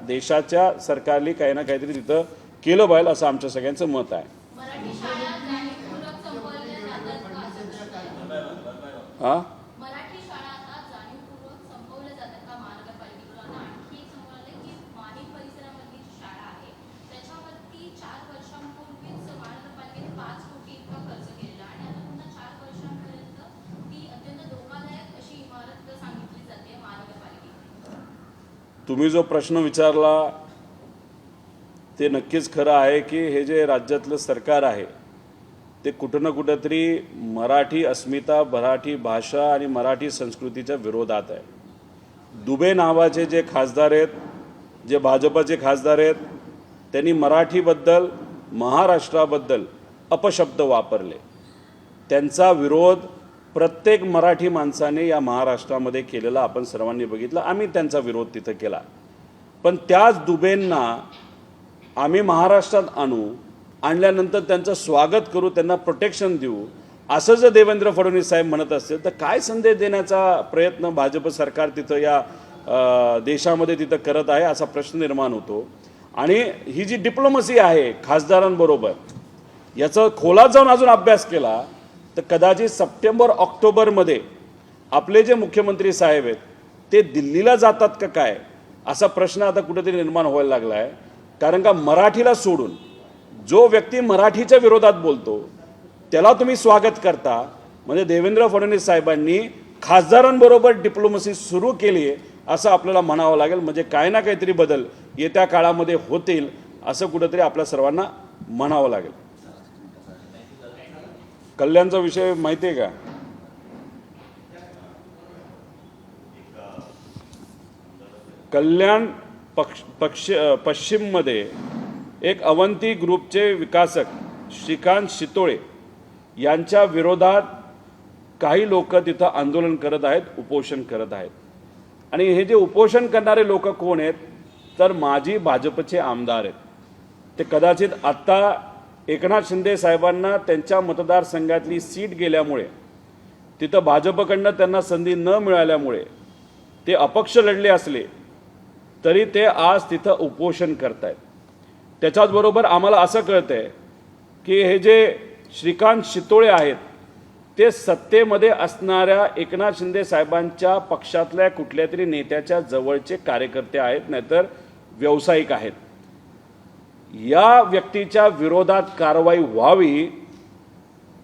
Speaker 1: देशाच्या सरकारने काही ना काहीतरी तिथं केलं पाहिजे असं आमच्या सगळ्यांचं मत आहे.
Speaker 5: मराठी शाळा जाणीवपूर्वक संपवल्या जातात का असं प्रश्न आहे.
Speaker 1: हां,
Speaker 5: मराठी शाळा आता जाणीवपूर्वक संपवल्या जातात का महानगरपालिकेकडून? आता आणखी एक समोर आलं की माहीम परिसरामधली जी शाळा आहे त्याच्यावरती 4 वर्षांपूर्वीच महानगरपालिकेने 5 कोटी इतका खर्च केलेला आणि आता पुन्हा 4 वर्षांपर्यंत ती अत्यंत धोकादायक अशी इमारत सांगितली जाते महानगरपालिकेकडून.
Speaker 1: तुम्ही जो प्रश्न विचारला ते नक्कीच खरं आहे की हे जे राज्यातलं सरकार आहे ते कुठं ना कुठंतरी मराठी अस्मिता, मराठी भाषा आणि मराठी संस्कृतीच्या विरोधात आहे. दुबे नावाचे जे खासदार आहेत, जे भाजपचे खासदार आहेत, त्यांनी मराठीबद्दल, महाराष्ट्राबद्दल अपशब्द वापरले. त्यांचा विरोध प्रत्येक मराठी माणसाने या महाराष्ट्रामध्ये केलेला आपण सर्वांनी बघितलं. आम्ही त्यांचा विरोध तिथं केला. पण त्याच दुबेंना आम्ही महाराष्ट्रात आणल्यानंतर त्यांचं स्वागत करू, त्यांना प्रोटेक्शन देऊ, असं जर देवेंद्र फडणवीस साहेब म्हणत असतील तर काय संदेश देण्याचा प्रयत्न भाजप सरकार तिथं या देशामध्ये तिथं करत आहे असा प्रश्न निर्माण होतो. आणि ही जी डिप्लोमसी आहे खासदारांबरोबर, याचा खोलात जाऊन अजून अभ्यास केला तर कदाचित सप्टेंबर ऑक्टोबरमध्ये आपले जे मुख्यमंत्री साहेब आहेत ते दिल्लीला जातात का काय, असा प्रश्न आता कुठेतरी निर्माण व्हायला लागला आहे. कारण का मराठीला सोडून जो व्यक्ती मराठीच्या विरोधात बोलतो त्याला तुम्ही स्वागत करता, म्हणजे देवेंद्र फडणवीस साहेबांनी खासदारांबरोबर डिप्लोमसी सुरू केली आहे असं आपल्याला म्हणावं लागेल. म्हणजे काय ना काहीतरी बदल येत्या काळामध्ये होतील असं कुठेतरी आपल्या सर्वांना म्हणावं लागेल. कल्याणचा विषय माहिती आहे का? कल्याण पश्चिममध्ये एक अवंती ग्रुपचे विकासक श्रीकांत शितोळे यांच्या विरोधात काही लोक तिथं आंदोलन करत आहेत, उपोषण करत आहेत. आणि हे जे उपोषण करणारे लोक कोण आहेत तर माजी भाजपचे आमदार आहेत. ते कदाचित आत्ता एकनाथ शिंदे साहेबांना त्यांच्या मतदारसंघातली सीट गेल्यामुळे, तिथं भाजपकडनं त्यांना संधी न मिळाल्यामुळे ते अपक्ष लढले असले तरी ते आज तिथं उपोषण करत आहेत. त्याच्याचबरोबर आम्हाला असं कळतंय की हे जे श्रीकांत शितोळे आहेत ते सत्तेमध्ये असणाऱ्या एकनाथ शिंदे साहेबांच्या पक्षातल्या कुठल्या तरी नेत्याच्या जवळचे कार्यकर्ते आहेत, नाहीतर व्यावसायिक आहेत. या व्यक्तीच्या विरोधात कारवाई व्हावी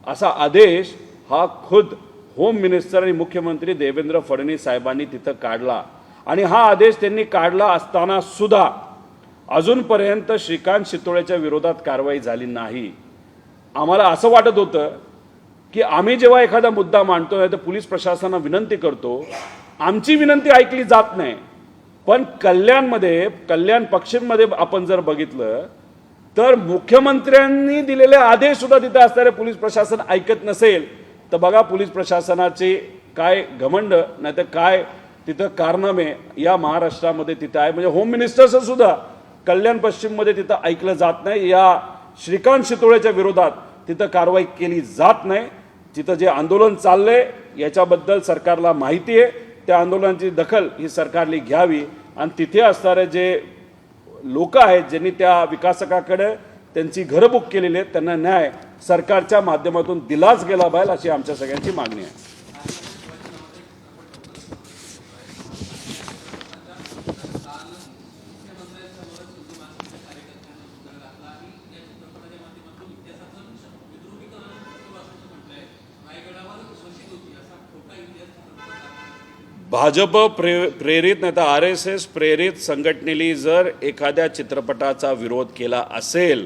Speaker 1: असा आदेश हा खुद होम मिनिस्टर आणि मुख्यमंत्री देवेंद्र फडणवीस साहेबांनी तिथं काढला. आणि हा आदेश त्यांनी काढला असताना सुद्धा अजूनपर्यंत श्रीकांत शितोळेच्या विरोधात कारवाई झाली नाही. आम्हाला असं वाटत होतं की आम्ही जेव्हा एखादा मुद्दा मांडतो नाही तर पोलीस प्रशासनाला विनंती करतो, आमची विनंती ऐकली जात नाही. पण कल्याण पश्चिममध्ये आपण जर बघितलं तर मुख्यमंत्र्यांनी दिलेले आदेश सुद्धा तिथे असणारे पोलीस प्रशासन ऐकत नसेल तर बघा पोलीस प्रशासनाचे काय घमंड, नाही तर काय तिथं कारनामे या महाराष्ट्रामध्ये तिथं आहे. म्हणजे होम मिनिस्टरचं सुद्धा कल्याण पश्चिममध्ये तिथं ऐकलं जात नाही. या श्रीकांत शितोळेच्या विरोधात तिथं कारवाई केली जात नाही. तिथं जे आंदोलन चाललंय याच्याबद्दल सरकारला माहिती आहे, त्या आंदोलनाची दखल ही सरकारने घ्यावी आणि तिथे असणारे जे लोक आहेत ज्यांनी त्या विकासकाकडे त्यांची घरं बुक केलेली आहेत त्यांना न्याय सरकारच्या माध्यमातून दिलाच गेला पाहिजे अशी आमच्या सगळ्यांची मागणी आहे. भाजप प्रेरित नाही तर RSS प्रेरित संघटनेने जर एखाद्या चित्रपटाचा विरोध केला असेल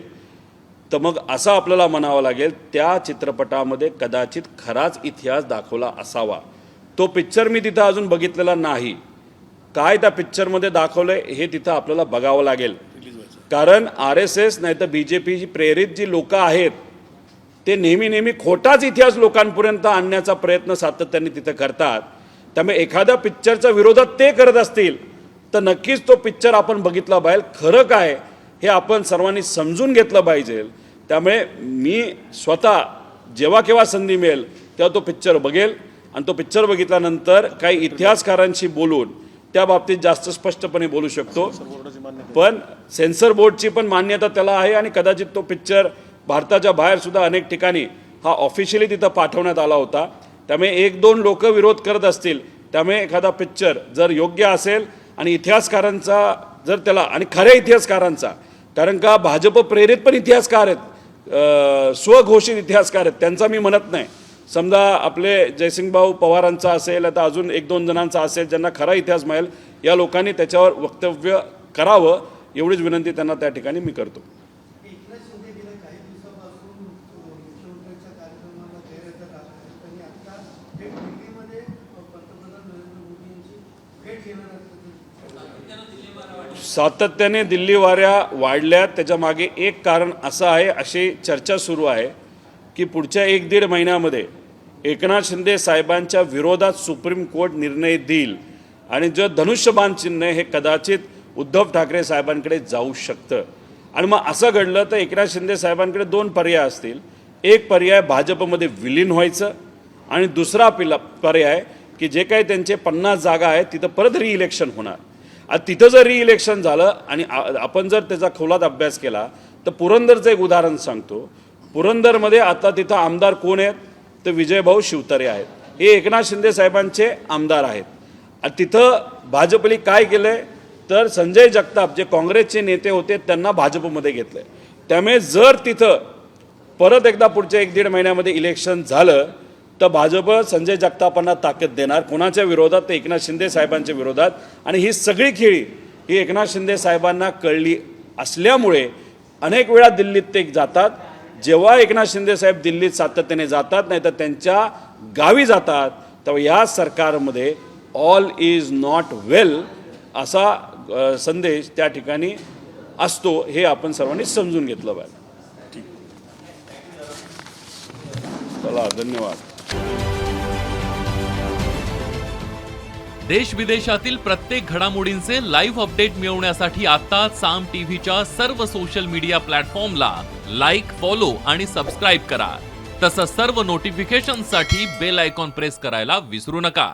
Speaker 1: तर मग असं आपल्याला म्हणावं लागेल त्या चित्रपटामध्ये कदाचित खराच इतिहास दाखवला असावा. तो पिक्चर मी तिथं अजून बघितलेला नाही. काय त्या पिक्चरमध्ये दाखवलंय हे तिथं आपल्याला बघावं लागेल. कारण RSS नाही तर BJP प्रेरित जी लोक आहेत ते नेहमी खोटाच इतिहास लोकांपर्यंत आणण्याचा प्रयत्न सातत्याने तिथं करतात. त्यामुळे एखाद्या पिक्चरच्या विरोधात ते करत असतील तर नक्कीच तो पिक्चर आपण बघितला पाहिजे. खरं काय हे आपण सर्वांनी समजून घेतलं पाहिजे. त्यामुळे मी स्वतः जेव्हा केव्हा संधी मिळेल तेव्हा तो पिक्चर बघेल आणि तो पिक्चर बघितल्यानंतर काही इतिहासकारांशी बोलून त्या बाबतीत जास्त स्पष्टपणे बोलू शकतो. पण सेन्सर बोर्डची पण मान्यता त्याला आहे आणि कदाचित तो पिक्चर भारताच्या बाहेर सुद्धा अनेक ठिकाणी हा ऑफिशियली तिथं पाठवण्यात आला होता. त्यामुळे 1-2 लोक विरोध करत असतील, त्यामुळे एखादा पिक्चर जर योग्य असेल आणि इतिहासकारांचा जर त्याला आणि खऱ्या इतिहासकारांचा, कारण का भाजप प्रेरित पण इतिहासकार आहेत, स्वघोषित इतिहासकार आहेत, त्यांचा मी म्हणत नाही. समजा आपले जयसिंगभाऊ पवारांचा असेल आता अजून 1-2 जणांचा असेल ज्यांना खरा इतिहास मिळेल या लोकांनी त्याच्यावर वक्तव्य करावं एवढीच विनंती त्यांना त्या ठिकाणी मी करतो. सातत्याने दिल्ली वाऱ्या वाढल्यात. त्याच्या मागे एक कारण असं आहे, अशी चर्चा सुरू आहे की पुढच्या 1-1.5 महिन्यामध्ये एकनाथ शिंदे साहेबांच्या विरोधात सुप्रीम कोर्ट निर्णय देईल आणि जे धनुष्यबाण चिन्ह हे कदाचित उद्धव ठाकरे साहेबांकडे जाऊ शकतं. आणि मग असं घडलं तर एकनाथ शिंदे साहेबांकडे 2 पर्याय असतील. एक पर्याय भाजपमध्ये विलीन व्हायचं आणि दुसरा पर्याय की जे काही त्यांचे 50 जागा आहेत तिथं परत रिइलेक्शन होणार. आता तिथं जर रिइलेक्शन झालं आणि आपण जर त्याचा खोलात अभ्यास केला तर पुरंदरचं एक उदाहरण सांगतो. पुरंदरमध्ये आता तिथं आमदार कोण आहेत तर विजयभाऊ शिवतारे आहेत. हे एकनाथ शिंदे साहेबांचे आमदार आहेत. आणि तिथं भाजपने काय केलं आहे तर संजय जगताप जे काँग्रेसचे नेते होते त्यांना भाजपमध्ये घेतलं आहे. त्यामुळे जर तिथं परत एकदा पुढच्या 1-1.5 महिन्यामध्ये इलेक्शन झालं तर भाजप संजय जगतापांना ताकद देणार. कोणाच्या विरोधात तर एकनाथ शिंदे साहेबांच्या विरोधात. आणि ही सगळी खेळी ही एकनाथ शिंदे साहेबांना कळली असल्यामुळे अनेक वेळा दिल्लीत ते जातात. जेव्हा एकनाथ शिंदे साहेब दिल्लीत सातत्याने जातात नाही तर त्यांच्या गावी जातात तेव्हा या सरकारमध्ये ऑल इज नॉट वेल असा संदेश त्या ठिकाणी असतो. हे आपण सर्वांनी समजून घेतलं पाहिजे. ठीक, चला धन्यवाद.
Speaker 6: देश विदेशातील प्रत्येक घडामोडींचे लाईव्ह अपडेट मिळवण्यासाठी आता साम टीव्हीच्या सर्व सोशल मीडिया प्लॅटफॉर्मला लाईक, फॉलो आणि सबस्क्राईब करा. तसंच सर्व नोटिफिकेशनसाठी बेल आयकॉन प्रेस करायला विसरू नका.